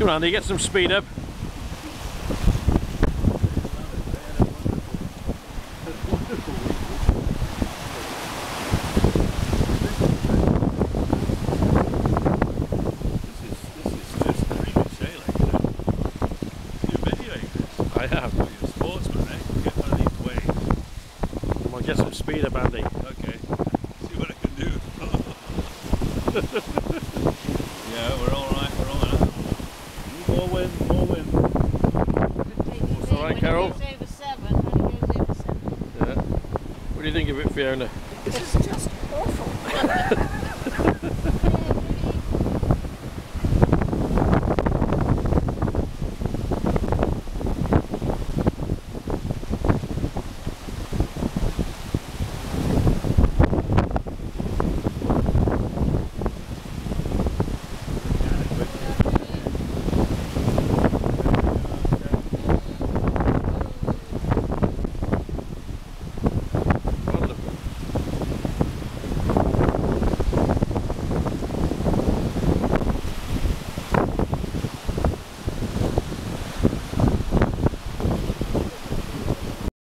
on, Andy, get some speed up. I have. You're a sportsman, eh? Get one of these waves. Come on, get some speed up, Andy. Okay. See what I can do. Yeah, we're alright, we're on that. More wind, more wind. It's alright, Carol? When it goes over 7, Yeah. What do you think of it, Fiona? This is